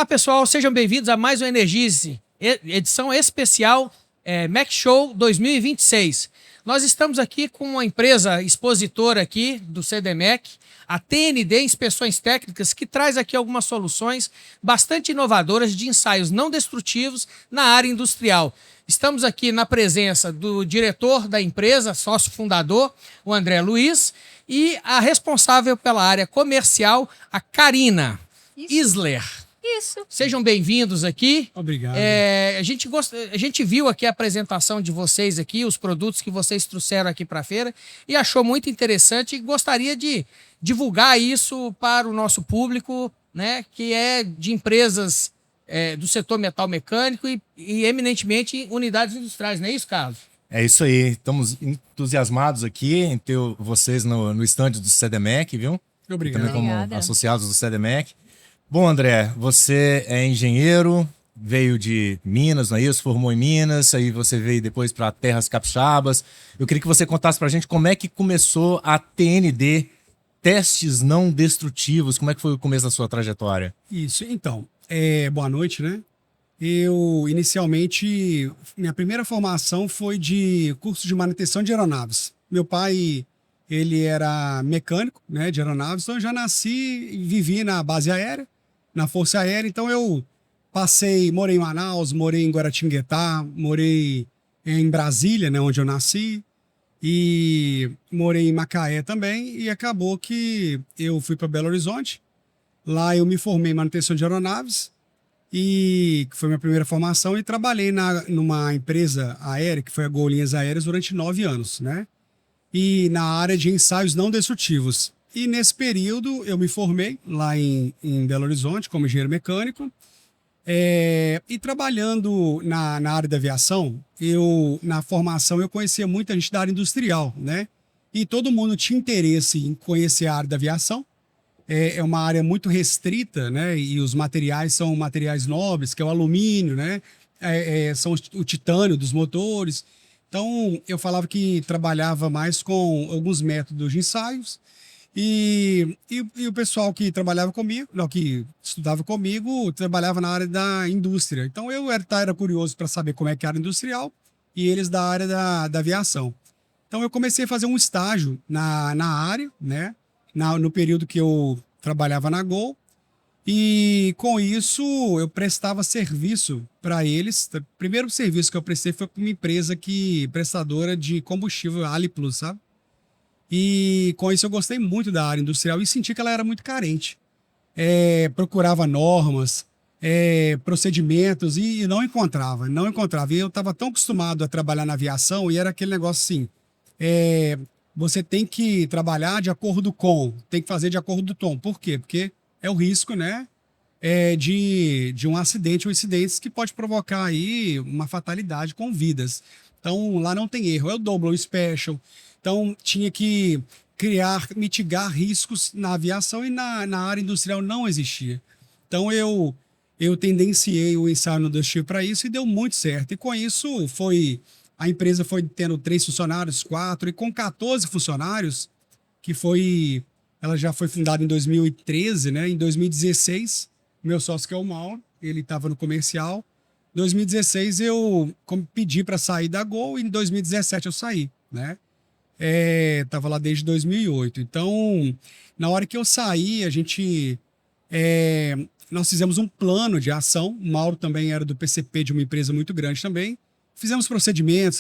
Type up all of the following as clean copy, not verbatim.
Olá, pessoal, sejam bem-vindos a mais um Energize, edição especial Mac Show 2026. Nós estamos aqui com uma empresa expositora aqui do CDMEC, a TND Inspeções Técnicas, que traz aqui algumas soluções bastante inovadoras de ensaios não destrutivos na área industrial. Estamos aqui na presença do diretor da empresa, sócio fundador, o André Luiz, e a responsável pela área comercial, a Karina Isler. Isso. Sejam bem-vindos aqui. Obrigado. A gente viu aqui a apresentação de vocês aqui, os produtos que vocês trouxeram aqui para a feira e achou muito interessante e gostaria de divulgar isso para o nosso público, né, que é de empresas do setor metal mecânico e eminentemente unidades industriais, não é isso, Carlos? É isso aí. Estamos entusiasmados aqui em ter vocês no estande do CDMEC, viu? Obrigado. Também como Obrigada. associados do CDMEC. Bom, André, você é engenheiro, veio de Minas, não é isso? Formou em Minas, aí você veio depois para Terras Capixabas. Eu queria que você contasse para a gente como é que começou a TND, Testes Não Destrutivos, como é que foi o começo da sua trajetória? Isso, então, boa noite, né? Eu, inicialmente, minha primeira formação foi de curso de manutenção de aeronaves. Meu pai, ele era mecânico, né, de aeronaves, então eu já nasci e vivi na base aérea, na Força Aérea, então eu morei em Manaus, morei em Guaratinguetá, morei em Brasília, né, onde eu nasci, e morei em Macaé também, e acabou que eu fui para Belo Horizonte. Lá eu me formei em manutenção de aeronaves, e que foi minha primeira formação, e trabalhei numa empresa aérea, que foi a Gol Linhas Aéreas, durante 9 anos, né? E na área de ensaios não destrutivos. E nesse período eu me formei lá em Belo Horizonte como engenheiro mecânico, e trabalhando na área da aviação, na formação eu conhecia muita gente da área industrial, né? E todo mundo tinha interesse em conhecer a área da aviação. É uma área muito restrita, né? E os materiais são materiais nobres, que é o alumínio, né? São o titânio dos motores. Então, eu falava que trabalhava mais com alguns métodos de ensaios e o pessoal que trabalhava comigo, não, que estudava comigo, trabalhava na área da indústria. Então, eu era curioso para saber como é que era industrial e eles da área da aviação. Então, eu comecei a fazer um estágio na área, né? No período que eu trabalhava na Gol. E com isso eu prestava serviço para eles. O primeiro serviço que eu prestei foi para uma empresa prestadora de combustível, Aliplus, sabe? E com isso eu gostei muito da área industrial e senti que ela era muito carente. Procurava normas, procedimentos e não encontrava. E eu estava tão acostumado a trabalhar na aviação e era aquele negócio assim, você tem que trabalhar de acordo com, tem que fazer de acordo com. Por quê? Porque é o risco, né, de um acidente ou incidentes que pode provocar aí uma fatalidade com vidas. Então, lá não tem erro, é o double ou special. Então, tinha que mitigar riscos na aviação e na área industrial não existia. Então, eu tendenciei o ensaio no destrutivo para isso e deu muito certo. E com isso, a empresa foi tendo 3 funcionários, 4, e com 14 funcionários, ela já foi fundada em 2013, né? Em 2016, meu sócio, que é o Mauro, ele estava no comercial. Em 2016, eu pedi para sair da Gol e em 2017 eu saí, né? Tava lá desde 2008. Então, na hora que eu saí, nós fizemos um plano de ação. O Mauro também era do PCP de uma empresa muito grande também. Fizemos procedimentos,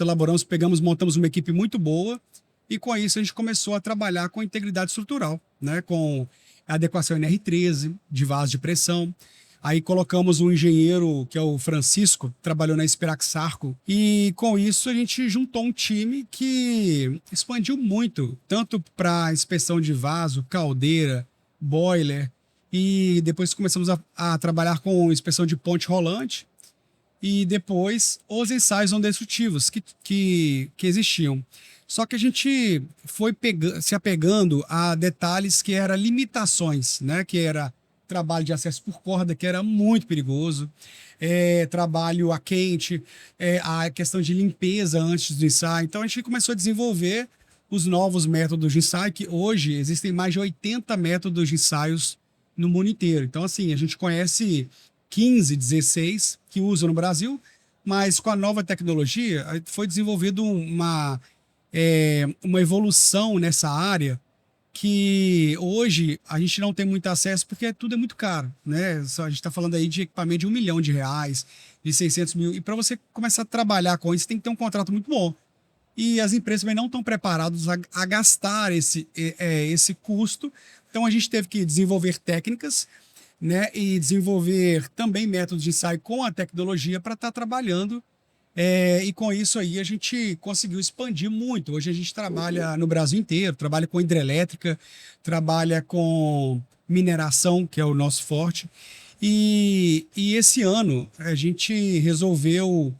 montamos uma equipe muito boa. E com isso a gente começou a trabalhar com integridade estrutural, né? Com adequação NR13, de vaso de pressão. Aí colocamos um engenheiro, que é o Francisco, que trabalhou na Esperaxarco. E com isso a gente juntou um time que expandiu muito, tanto para inspeção de vaso, caldeira, boiler. E depois começamos a trabalhar com inspeção de ponte rolante. E depois os ensaios não destrutivos que existiam. Só que a gente foi se apegando a detalhes que eram limitações, né? Que era trabalho de acesso por corda, que era muito perigoso, trabalho a quente, a questão de limpeza antes do ensaio. Então a gente começou a desenvolver os novos métodos de ensaio, que hoje existem mais de 80 métodos de ensaios no mundo inteiro. Então, assim, a gente conhece 15, 16 que usam no Brasil, mas com a nova tecnologia foi desenvolvido uma evolução nessa área que hoje a gente não tem muito acesso porque tudo é muito caro, né? A gente está falando aí de equipamento de R$ 1 milhão, de 600 mil. E para você começar a trabalhar com isso, tem que ter um contrato muito bom. E as empresas também não estão preparadas a gastar esse custo. Então a gente teve que desenvolver técnicas, né? E desenvolver também métodos de ensaio com a tecnologia para estar trabalhando. E com isso aí a gente conseguiu expandir muito. Hoje a gente trabalha no Brasil inteiro, trabalha com hidrelétrica, trabalha com mineração, que é o nosso forte. E esse ano a gente resolveu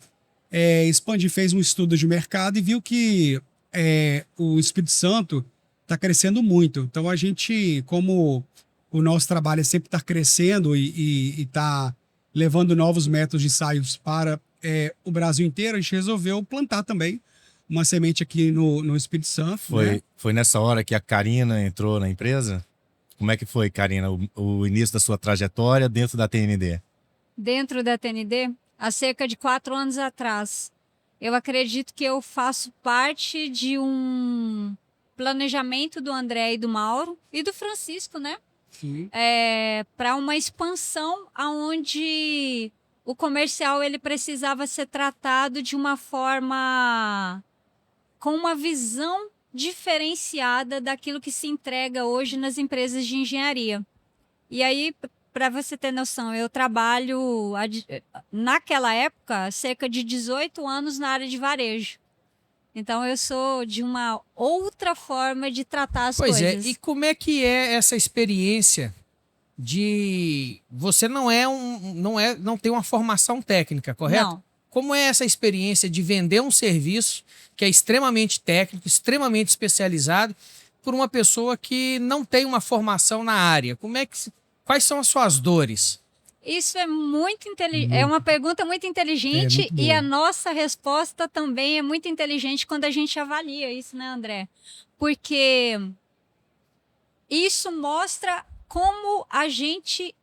expandir, fez um estudo de mercado e viu que o Espírito Santo está crescendo muito. Então a gente, como o nosso trabalho é sempre estar crescendo e está levando novos métodos de ensaios para o Brasil inteiro, a gente resolveu plantar também uma semente aqui no Espírito Santo. Foi nessa hora que a Karina entrou na empresa? Como é que foi, Karina, o início da sua trajetória dentro da TND? Dentro da TND, há cerca de 4 anos atrás. Eu acredito que eu faço parte de um planejamento do André e do Mauro e do Francisco, né? Sim. Para uma expansão onde o comercial ele precisava ser tratado de uma forma com uma visão diferenciada daquilo que se entrega hoje nas empresas de engenharia. E aí, para você ter noção, eu trabalho naquela época cerca de 18 anos na área de varejo. Então eu sou de uma outra forma de tratar as coisas. Pois é, e como é que é essa experiência de você não tem uma formação técnica, correto? Não. Como é essa experiência de vender um serviço que é extremamente técnico, extremamente especializado, por uma pessoa que não tem uma formação na área? Quais são as suas dores? Isso é muito inteligente. É uma pergunta muito inteligente muito e boa. a nossa resposta também é muito inteligente quando a gente avalia isso, né, André? Porque isso mostra como a gente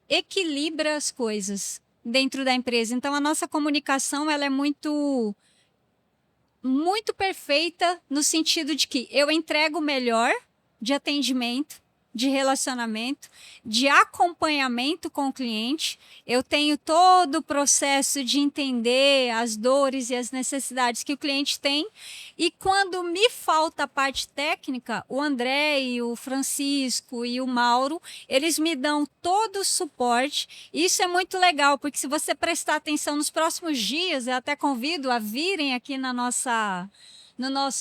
equilibra as coisas dentro da empresa. Então, a nossa comunicação ela é muito perfeita no sentido de que eu entrego o melhor de atendimento, de relacionamento, de acompanhamento com o cliente. Eu tenho todo o processo de entender as dores e as necessidades que o cliente tem. E quando me falta a parte técnica, o André e o Francisco e o Mauro, eles me dão todo o suporte. Isso é muito legal, porque se você prestar atenção nos próximos dias, eu até convido a virem aqui no nosso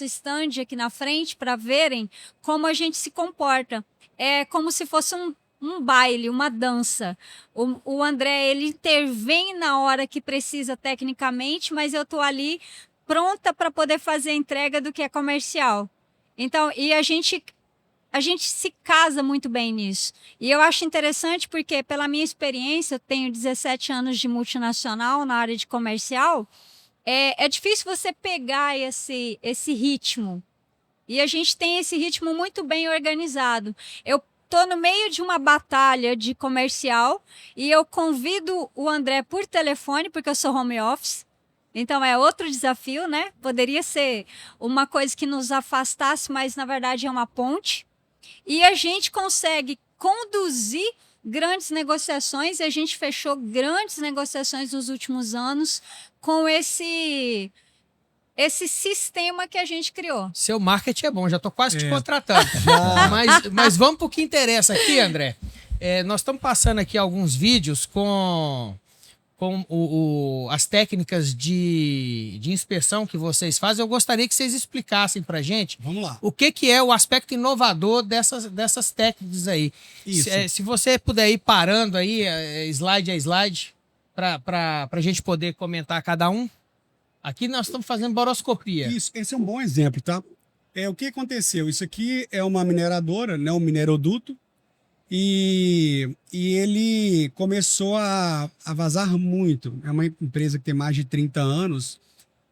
stand aqui na frente para verem como a gente se comporta. É como se fosse um baile, uma dança. O André, ele intervém na hora que precisa tecnicamente, mas eu estou ali pronta para poder fazer a entrega do que é comercial. Então, e a gente se casa muito bem nisso. E eu acho interessante porque, pela minha experiência, eu tenho 17 anos de multinacional na área de comercial, é difícil você pegar esse ritmo. E a gente tem esse ritmo muito bem organizado. Eu estou no meio de uma batalha de comercial e eu convido o André por telefone, porque eu sou home office. Então é outro desafio, né? Poderia ser uma coisa que nos afastasse, mas na verdade é uma ponte. E a gente consegue conduzir grandes negociações, e a gente fechou grandes negociações nos últimos anos com esse sistema que a gente criou. Seu marketing é bom, já estou quase te contratando. Mas vamos para o que interessa aqui, André. Nós estamos passando aqui alguns vídeos com as técnicas de inspeção que vocês fazem. Eu gostaria que vocês explicassem para a gente. Vamos lá. O que é o aspecto inovador dessas técnicas aí. Isso. Se você puder ir parando aí, slide a slide, para a gente poder comentar cada um. Aqui nós estamos fazendo boroscopia. Isso, esse é um bom exemplo, tá? O que aconteceu? Isso aqui é uma mineradora, né? Um mineroduto, e ele começou a vazar muito. É uma empresa que tem mais de 30 anos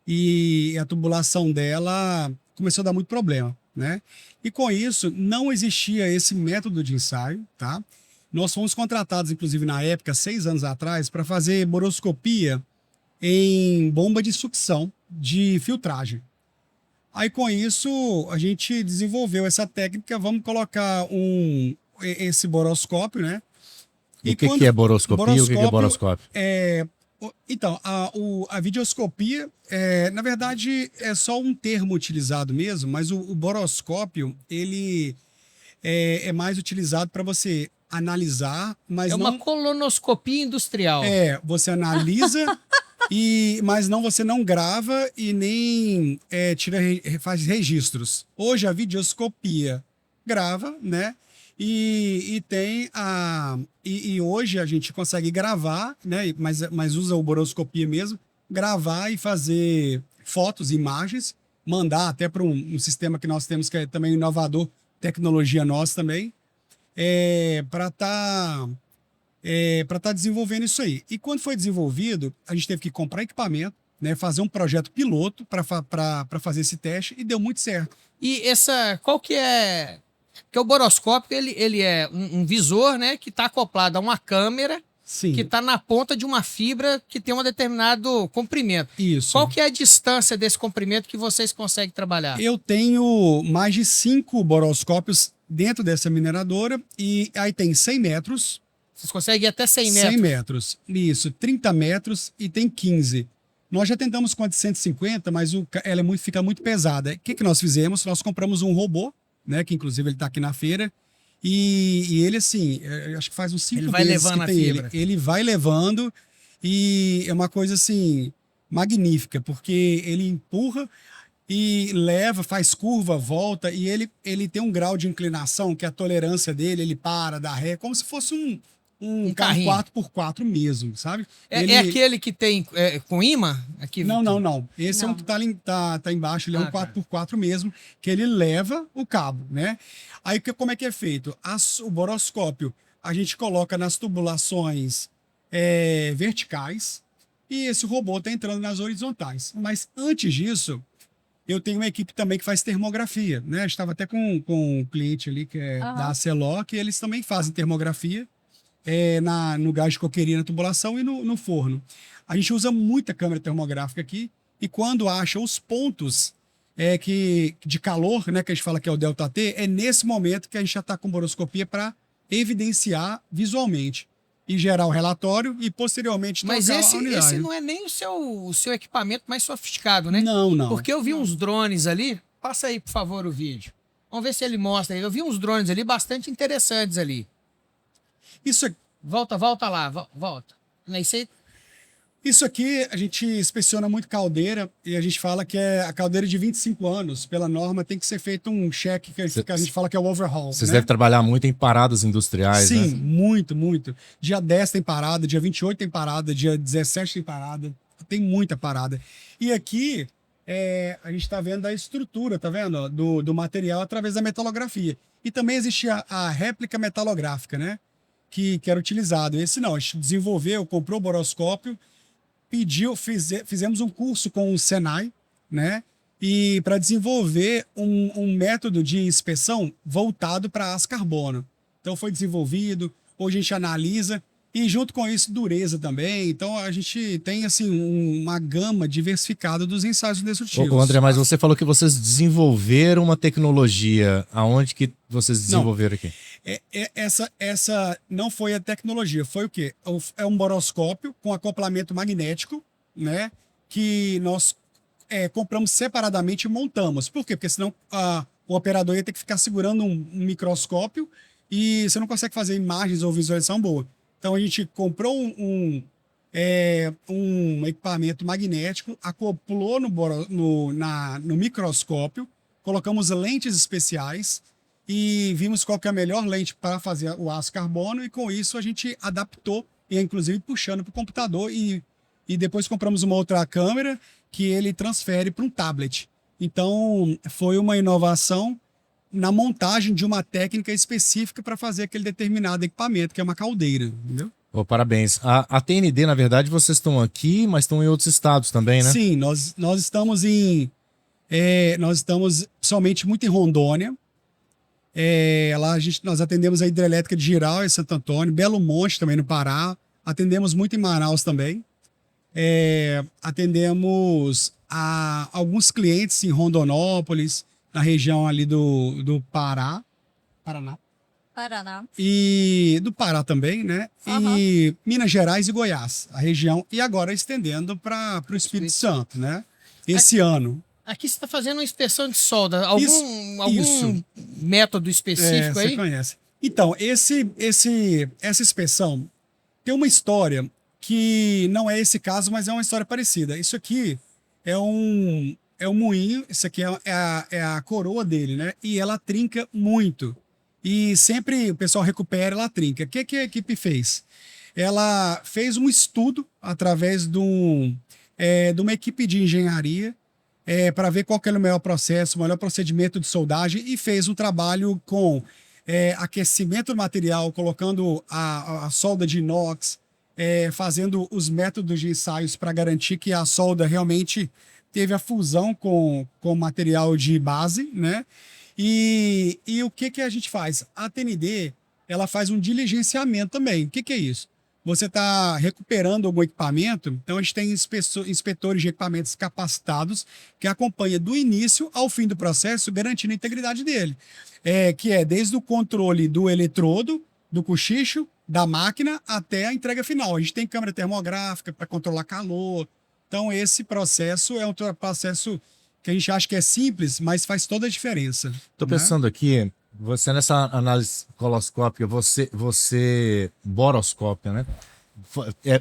e a tubulação dela começou a dar muito problema, né? E com isso, não existia esse método de ensaio, tá? Nós fomos contratados, inclusive, na época, 6 anos atrás, para fazer boroscopia em bomba de sucção de filtragem. Aí, com isso, a gente desenvolveu essa técnica. Vamos colocar esse boroscópio, né? E o que é boroscopia e o que é boroscópio? Então, a videoscopia, na verdade, é só um termo utilizado mesmo, mas o boroscópio, ele é mais utilizado para você analisar, mas É não... uma colonoscopia industrial. Você analisa, mas você não grava e nem faz registros. Hoje a videoscopia grava, né? E tem e hoje a gente consegue gravar, né? Mas usa o boroscopia mesmo, gravar e fazer fotos, imagens, mandar até para um sistema que nós temos que é também inovador, tecnologia nossa também, para estar desenvolvendo isso aí. E quando foi desenvolvido, a gente teve que comprar equipamento, né? Fazer um projeto piloto para fazer esse teste e deu muito certo. E qual que é? Porque o boroscópio, ele é um visor, né, que está acoplado a uma câmera. Sim. Que está na ponta de uma fibra que tem um determinado comprimento. Isso. Qual que é a distância desse comprimento que vocês conseguem trabalhar? Eu tenho mais de 5 boroscópios dentro dessa mineradora e aí tem 100 metros. Vocês conseguem ir até 100 metros? 100 metros, isso. 30 metros e tem 15. Nós já tentamos com a de 150, mas ela fica muito pesada. O que nós fizemos? Nós compramos um robô, né, que inclusive ele está aqui na feira. E ele, assim, eu acho que faz uns 5 meses ele vai levando que tem a fibra. Ele vai levando e é uma coisa, assim, magnífica, porque ele empurra e leva, faz curva, volta, e ele tem um grau de inclinação que a tolerância dele, ele para, dá ré, como se fosse um carro carrinho. 4x4 mesmo, sabe? É aquele que tem com imã? Aqui, Não. Esse Não. é um que tá embaixo, ele é um tá. 4x4 mesmo, que ele leva o cabo, né? Aí como é que é feito? O boroscópio a gente coloca nas tubulações verticais e esse robô tá entrando nas horizontais. Mas antes disso, eu tenho uma equipe também que faz termografia, né? Eu estava até com um cliente ali que é da Aceló, que eles também fazem termografia no gás de coqueria na tubulação e no forno. A gente usa muita câmera termográfica aqui e quando acha os pontos de calor, né, que a gente fala que é o ΔT, é nesse momento que a gente já está com boroscopia para evidenciar visualmente e gerar o relatório e posteriormente Mas trocar a unidade. esse não é nem o seu equipamento mais sofisticado, né? Não. Porque eu vi uns drones ali. Passa aí, por favor, o vídeo. Vamos ver se ele mostra aí. Eu vi uns drones ali bastante interessantes ali. Isso Volta lá, volta. Isso aqui a gente inspeciona muito caldeira e a gente fala que a caldeira de 25 anos, pela norma, tem que ser feito um cheque que a gente fala que é o overhaul. Vocês né? devem trabalhar muito em paradas industriais, Sim, né? muito. Dia 10 tem parada, dia 28 tem parada, dia 17 tem parada, tem muita parada. E aqui a gente está vendo a estrutura, tá vendo? Ó, do material através da metalografia. E também existe a réplica metalográfica, né? Que era utilizado. Esse não, a gente desenvolveu, comprou o boroscópio, fizemos um curso com o Senai, né? E para desenvolver um método de inspeção voltado para aço carbono. Então foi desenvolvido, hoje a gente analisa e junto com isso dureza também. Então a gente tem assim uma gama diversificada dos ensaios destrutivos. Ô, André, mas você falou que vocês desenvolveram uma tecnologia. Aonde que vocês desenvolveram aqui? Essa não foi a tecnologia, foi o quê? É um boroscópio com acoplamento magnético, né? Que nós compramos separadamente e montamos. Por quê? Porque senão o operador ia ter que ficar segurando um microscópio e você não consegue fazer imagens ou visualização boa. Então a gente comprou um equipamento magnético, acoplou no microscópio, colocamos lentes especiais e vimos qual que é a melhor lente para fazer o aço carbono e com isso a gente adaptou e inclusive puxando para o computador e depois compramos uma outra câmera que ele transfere para um tablet. Então foi uma inovação na montagem de uma técnica específica para fazer aquele determinado equipamento, que é uma caldeira, entendeu? Oh, parabéns. A TND, na verdade, vocês estão aqui, mas estão em outros estados também, né? Sim, nós estamos somente muito em Rondônia. Lá nós atendemos a Hidrelétrica de Giral em Santo Antônio, Belo Monte também no Pará, atendemos muito em Manaus também. Atendemos a alguns clientes em Rondonópolis, na região ali do Paraná. Paraná. E do Pará também, né? E Minas Gerais e Goiás, a região. E agora estendendo para o Espírito Santo, né? Esse ano. Aqui você está fazendo uma inspeção de solda. Algum método específico aí? Você conhece. Então, essa inspeção tem uma história que não é esse caso, mas é uma história parecida. Isso aqui é um moinho, isso aqui é a coroa dele, né? E ela trinca muito. E sempre o pessoal recupera, ela trinca. O que a equipe fez? Ela fez um estudo através de uma equipe de engenharia para ver qual que era o melhor processo, o melhor procedimento de soldagem e fez um trabalho com aquecimento do material, colocando a solda de inox, fazendo os métodos de ensaios para garantir que a solda realmente teve a fusão com o material de base, né? E o que a gente faz? A TND, ela faz um diligenciamento também. O que é isso? Você está recuperando algum equipamento, então a gente tem inspetores de equipamentos capacitados que acompanham do início ao fim do processo, garantindo a integridade dele. Que é desde o controle do eletrodo, do cochicho, da máquina, até a entrega final. A gente tem câmera termográfica para controlar calor. Então esse processo é um processo que a gente acha que é simples, mas faz toda a diferença. Estou pensando aqui, você nessa análise coloscópica, você boroscópia, né?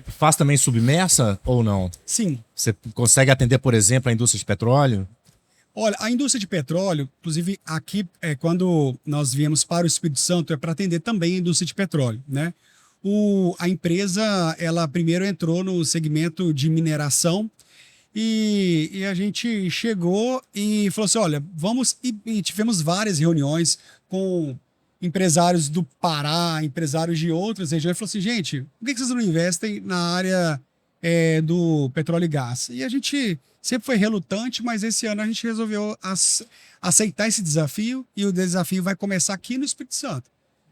Faz também submersa ou não? Sim. Você consegue atender, por exemplo, a indústria de petróleo? Olha, a indústria de petróleo, inclusive aqui, quando nós viemos para o Espírito Santo, é para atender também a indústria de petróleo, né? A empresa, ela primeiro entrou no segmento de mineração, e a gente chegou e falou assim, olha, vamos... E tivemos várias reuniões com empresários do Pará, empresários de outras regiões. E falou assim, gente, por que vocês não investem na área do petróleo e gás? E a gente sempre foi relutante, mas esse ano a gente resolveu aceitar esse desafio e o desafio vai começar aqui no Espírito Santo,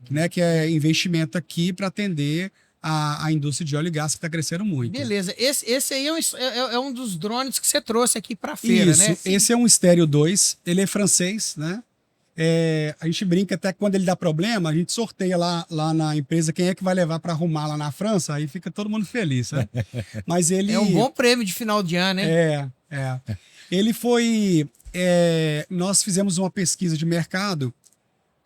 né? Que é investimento aqui para atender a indústria de óleo e gás que está crescendo muito. Beleza. Esse aí é um dos drones que você trouxe aqui para a feira, Isso, né? esse é um Stereo 2, ele é francês, né? A gente brinca até que quando ele dá problema, a gente sorteia lá na empresa quem é que vai levar para arrumar lá na França, aí fica todo mundo feliz, né? Mas ele... É um bom prêmio de final de ano, né? Ele foi... nós fizemos uma pesquisa de mercado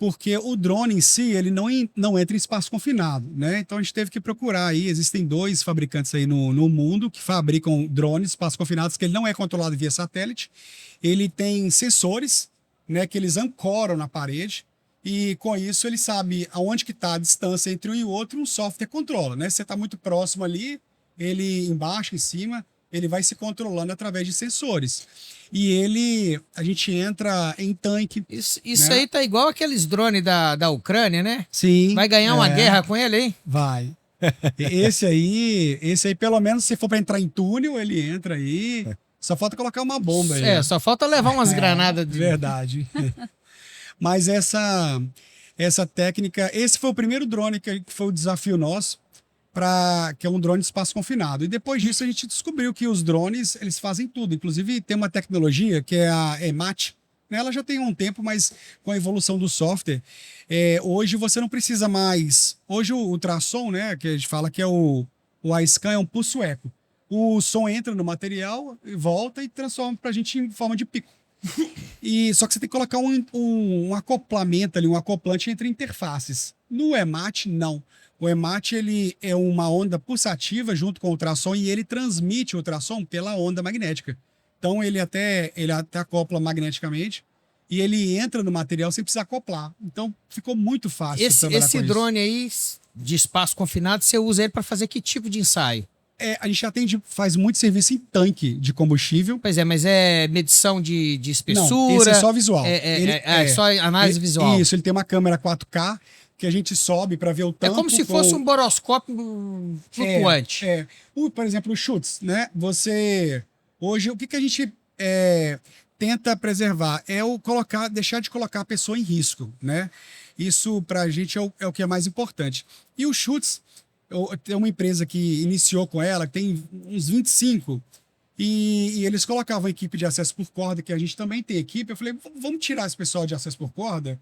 porque o drone em si, ele não entra em espaço confinado, né? Então a gente teve que procurar aí, existem 2 fabricantes aí no mundo que fabricam drones espaço confinados, que ele não é controlado via satélite, ele tem sensores, né, que eles ancoram na parede, e com isso ele sabe aonde que está a distância entre um e o outro, um software controla, né? Se você está muito próximo ali, ele embaixo, em cima, ele vai se controlando através de sensores. E a gente entra em tanque. Isso né? aí tá igual aqueles drones da Ucrânia, né? Sim. Vai ganhar uma guerra com ele, hein? Vai. Esse aí, pelo menos, se for para entrar em túnel, ele entra aí. Só falta colocar uma bomba aí. Só falta levar umas granadas. Verdade. Mas essa técnica, esse foi o primeiro drone que foi o desafio nosso, que é um drone de espaço confinado. E depois disso a gente descobriu que os drones, eles fazem tudo. Inclusive tem uma tecnologia que é a EMAT. Ela já tem um tempo, mas com a evolução do software, hoje você não precisa mais... Hoje o ultrassom, né, que a gente fala que é o iScan, é um pulso eco. O som entra no material, volta e transforma para a gente em forma de pico. Só que você tem que colocar um acoplamento ali, um acoplante entre interfaces. No EMAT, não. O EMAT, ele é uma onda pulsativa junto com o ultrassom e ele transmite o ultrassom pela onda magnética. Então ele até acopla magneticamente e ele entra no material sem precisar acoplar. Então ficou muito fácil trabalhar com drone aí de espaço confinado, você usa ele para fazer que tipo de ensaio? A gente faz muito serviço em tanque de combustível. Pois é, mas é medição de espessura? Não, esse é só visual. Só análise visual. Isso, ele tem uma câmera 4K que a gente sobe para ver o tampo. É como se fosse um boroscópio flutuante. Por exemplo, os chutes, né? Hoje, o que a gente tenta preservar é deixar de colocar a pessoa em risco, né? Isso para a gente é o que é mais importante. E o Schutz, tem uma empresa que iniciou com ela, que tem uns 25, e eles colocavam a equipe de acesso por corda, que a gente também tem equipe. Eu falei, vamos tirar esse pessoal de acesso por corda?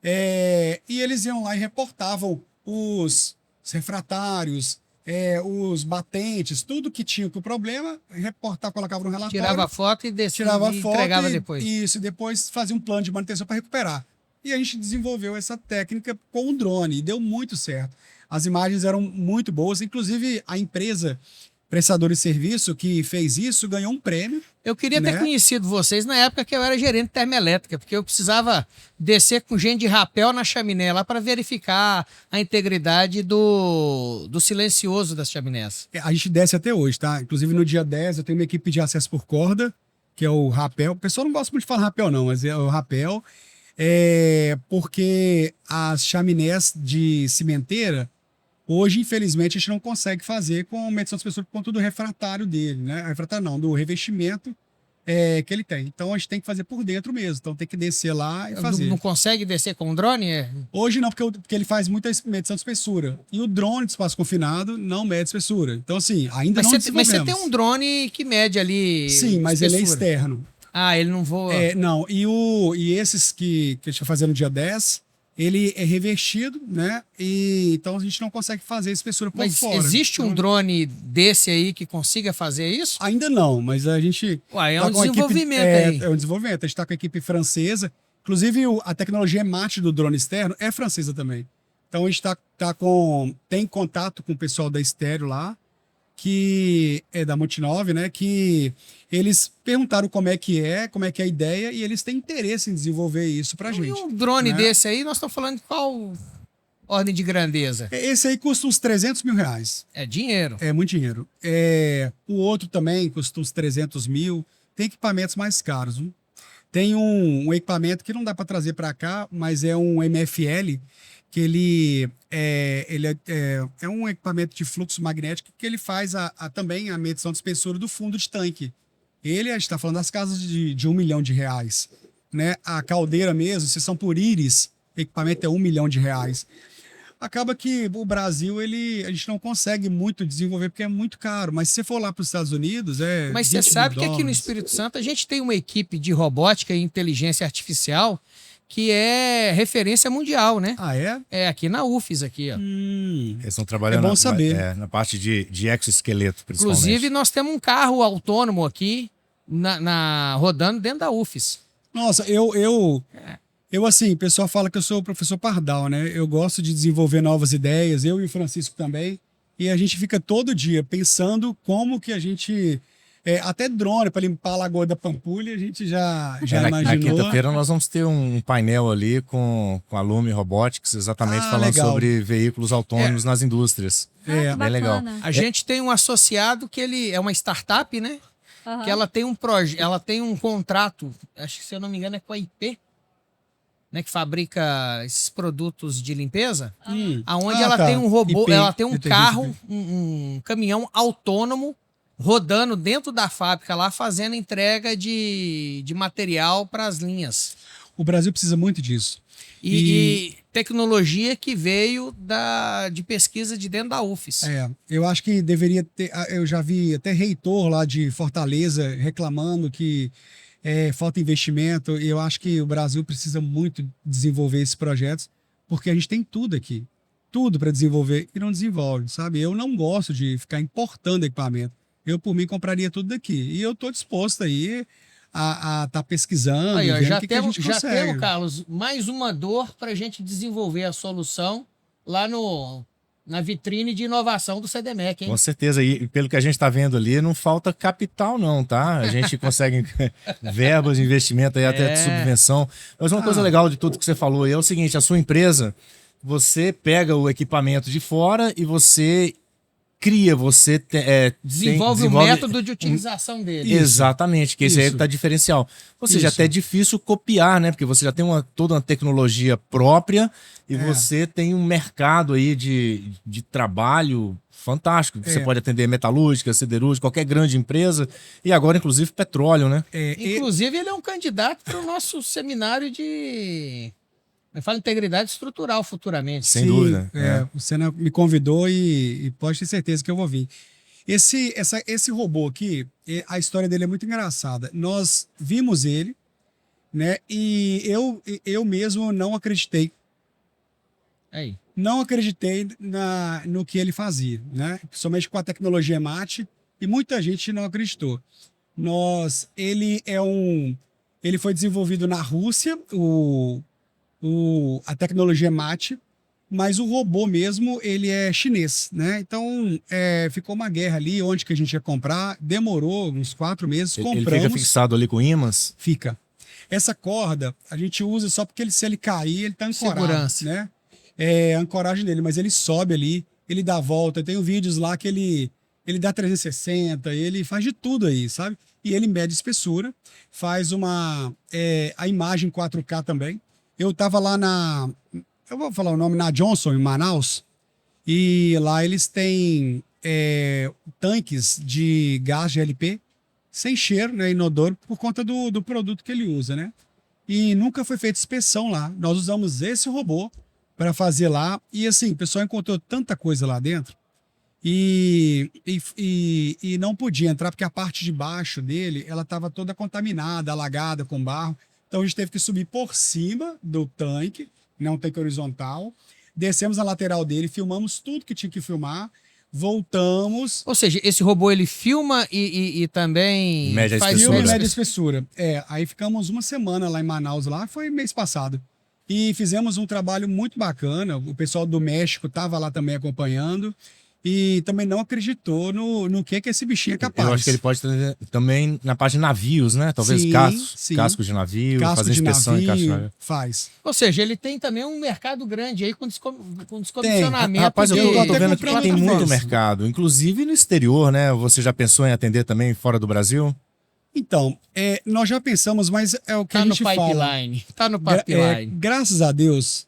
E eles iam lá e reportavam os refratários, os batentes, tudo que tinha com o problema, colocava no relatório. Tirava foto e entregava depois. Isso, e depois fazia um plano de manutenção para recuperar. E a gente desenvolveu essa técnica com o drone e deu muito certo. As imagens eram muito boas, inclusive a empresa prestadora de serviço que fez isso ganhou um prêmio. Eu queria ter conhecido vocês na época que eu era gerente de termoelétrica, porque eu precisava descer com gente de rapel na chaminé lá para verificar a integridade do silencioso das chaminés. A gente desce até hoje, tá? Inclusive no dia 10 eu tenho uma equipe de acesso por corda, que é o rapel. O pessoal não gosta muito de falar rapel não, mas é o rapel. Porque as chaminés de cimenteira, hoje, infelizmente, a gente não consegue fazer com a medição de espessura por conta do refratário dele, né? Refratário não, do revestimento que ele tem. Então, a gente tem que fazer por dentro mesmo. Então, tem que descer lá e fazer. Não consegue descer com o drone? Hoje não, porque ele faz muita medição de espessura. E o drone de espaço confinado não mede espessura. Então, assim, ainda não desenvolvemos. Mas você tem um drone que mede ali. Sim, mas espessura. ele é externo. Ah, ele não voa. Não, e esses que a gente vai fazer no dia 10, ele é revestido, né? E então a gente não consegue fazer espessura por fora. Mas existe um drone desse aí que consiga fazer isso? Ainda não, mas a gente... Ué, é um desenvolvimento aí. É um desenvolvimento. A gente está com a equipe francesa. Inclusive, a tecnologia mate do drone externo é francesa também. Então a gente tem contato com o pessoal da Estéreo lá, que é da Multinove, né? Que eles perguntaram como é que é a ideia, e eles têm interesse em desenvolver isso pra gente. E um drone desse aí, nós estamos falando de qual ordem de grandeza? Esse aí custa uns 300 mil reais. É dinheiro. É muito dinheiro. O outro também custa uns 300 mil. Tem equipamentos mais caros. Viu? Tem um equipamento que não dá para trazer para cá, mas é um MFL, que ele é um equipamento de fluxo magnético que ele faz também a medição de espessura do fundo de tanque. A gente está falando das casas de R$1 milhão, né? A caldeira mesmo, se são por íris, o equipamento é R$1 milhão. Acaba que o Brasil, a gente não consegue muito desenvolver porque é muito caro. Mas se você for lá para os Estados Unidos, Mas você sabe que aqui no Espírito Santo a gente tem uma equipe de robótica e inteligência artificial que é referência mundial, né? Ah, é? É aqui na UFES, aqui, ó. Eles estão trabalhando É bom saber. na parte de exoesqueleto, principalmente. Inclusive, nós temos um carro autônomo aqui rodando dentro da UFES. Nossa, assim, o pessoal fala que eu sou o professor Pardal, né? Eu gosto de desenvolver novas ideias, eu e o Francisco também. E a gente fica todo dia pensando como que a gente... até drone para limpar a Lagoa da Pampulha, a gente já imaginou. Na quinta-feira nós vamos ter um painel ali com a Lume Robotics, exatamente falando legal. sobre veículos autônomos nas indústrias. Bem legal. A gente tem um associado que ele é uma startup, né? Que ela tem ela tem um contrato, acho que se eu não me engano é com a IP, né, que fabrica esses produtos de limpeza, aonde ela tem um robô, ela tem um carro, um caminhão autônomo rodando dentro da fábrica lá, fazendo entrega de material para as linhas. O Brasil precisa muito disso. E tecnologia que veio de pesquisa de dentro da UFES. Eu acho que deveria ter... Eu já vi até reitor lá de Fortaleza reclamando que falta investimento. E eu acho que o Brasil precisa muito desenvolver esses projetos, porque a gente tem tudo aqui. Tudo para desenvolver e não desenvolve, sabe? Eu não gosto de ficar importando equipamento. Eu, por mim, compraria tudo daqui. E eu estou disposto aí a estar pesquisando, aí, ó, vendo já o que a gente já consegue. temos, Carlos, mais uma dor para a gente desenvolver a solução lá na vitrine de inovação do CDMEC, hein? Com certeza. E pelo que a gente está vendo ali, não falta capital não, tá? A gente consegue verbas de investimento aí, até de subvenção. Mas uma coisa legal de tudo que você falou aí é o seguinte, a sua empresa, você pega o equipamento de fora e você cria, você Desenvolve o método de utilização dele. Exatamente, que esse aí Isso. que tá diferencial. Ou seja, Isso. até é difícil copiar, né? Porque você já tem toda uma tecnologia própria e você tem um mercado aí de trabalho fantástico. Você pode atender metalúrgica, siderúrgica, qualquer grande empresa e agora, inclusive, petróleo, né? Inclusive, ele é um candidato para o nosso seminário de... Eu falo integridade estrutural futuramente. Sem dúvida. O Senna me convidou e pode ter certeza que eu vou vir. Esse robô aqui, a história dele é muito engraçada. Nós vimos ele, né? E eu mesmo não acreditei. Aí. Não acreditei no que ele fazia, né? Principalmente com a tecnologia mate, e muita gente não acreditou. Ele foi desenvolvido na Rússia, a tecnologia mate, mas o robô mesmo, ele é chinês, né? Então, ficou uma guerra ali, onde que a gente ia comprar, demorou uns 4 meses, Ele compramos. fica fixado ali com ímãs. Fica. Essa corda, a gente usa só porque se ele cair, ele tá ancorado, Segurança. né? É a ancoragem dele, mas ele sobe ali, ele dá volta. Tem vídeos lá que ele dá 360, ele faz de tudo aí, sabe? E ele mede espessura, faz a imagem 4K também. Eu tava lá eu vou falar o nome, na Johnson, em Manaus, e lá eles têm tanques de gás GLP sem cheiro, né, inodoro, por conta do produto que ele usa, né? E nunca foi feita inspeção lá. Nós usamos esse robô para fazer lá. E assim, o pessoal encontrou tanta coisa lá dentro e não podia entrar porque a parte de baixo dele, ela estava toda contaminada, alagada com barro. Então a gente teve que subir por cima do tanque, não tanque horizontal. Descemos a lateral dele, filmamos tudo que tinha que filmar, voltamos. Ou seja, esse robô ele filma e também Mede a faz espessura. Filme, mede média espessura. Aí ficamos uma semana lá em Manaus, lá foi mês passado. E fizemos um trabalho muito bacana. O pessoal do México estava lá também acompanhando e também não acreditou no que esse bichinho é capaz. Eu acho que ele pode ter também na parte de navios, né? Talvez Sim, sim. cascos de navio, Casco fazer de inspeção em casco de navio, navio. faz. Ou seja, ele tem também um mercado grande aí com descomissionamento. Rapaz, eu tô Até vendo que comprando tem outra muito vez. mercado, inclusive no exterior, né? Você já pensou em atender também fora do Brasil? Então, nós já pensamos, mas é o que Tá a no gente fala. pipeline. Tá no Gra- pipeline. graças a Deus,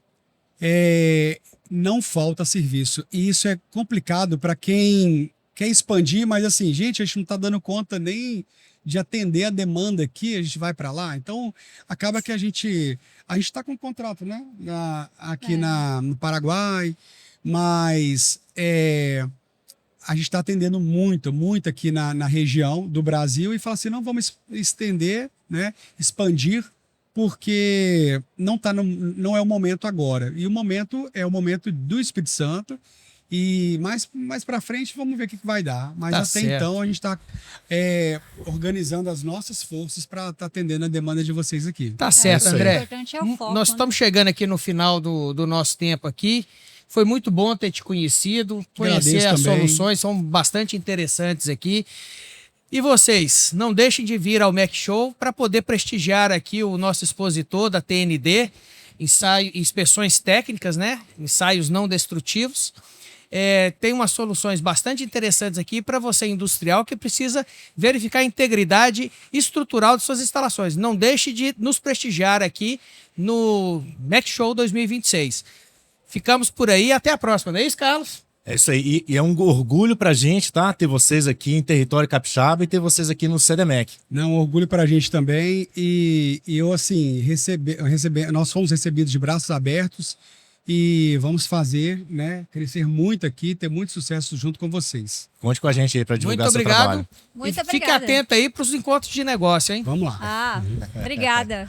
não falta serviço. E isso é complicado para quem quer expandir, mas assim, gente, a gente não está dando conta nem de atender a demanda aqui, a gente vai para lá. Então, acaba que a gente está com um contrato, né? Aqui no Paraguai, mas a gente está atendendo muito aqui na região do Brasil e fala assim, não, vamos estender, né? Expandir, porque não é o momento agora. E o momento é o momento do Espírito Santo. E mais para frente vamos ver o que vai dar. Mas Tá até certo. então a gente está organizando as nossas forças para estar atendendo a demanda de vocês aqui. Tá certo, isso aí. O André. importante é o foco. Nós estamos chegando aqui no final do nosso tempo aqui. Foi muito bom ter te conhecido, conhecer Agradeço as também. soluções, são bastante interessantes aqui. E vocês, não deixem de vir ao Mac Show para poder prestigiar aqui o nosso expositor da TND, inspeções técnicas, né? Ensaios não destrutivos. Tem umas soluções bastante interessantes aqui para você industrial que precisa verificar a integridade estrutural de suas instalações. Não deixe de nos prestigiar aqui no Mac Show 2026. Ficamos por aí, até a próxima, não é isso, Carlos? É isso aí. E é um orgulho pra gente, tá? Ter vocês aqui em território capixaba e ter vocês aqui no CDMEC. Não, orgulho para a gente também. E eu, assim, nós fomos recebidos de braços abertos e vamos fazer, né, crescer muito aqui, ter muito sucesso junto com vocês. Conte com a gente aí pra divulgar Muito seu obrigado. trabalho. Muito E fique obrigada. atento aí para os encontros de negócio, hein? Vamos lá. Obrigada.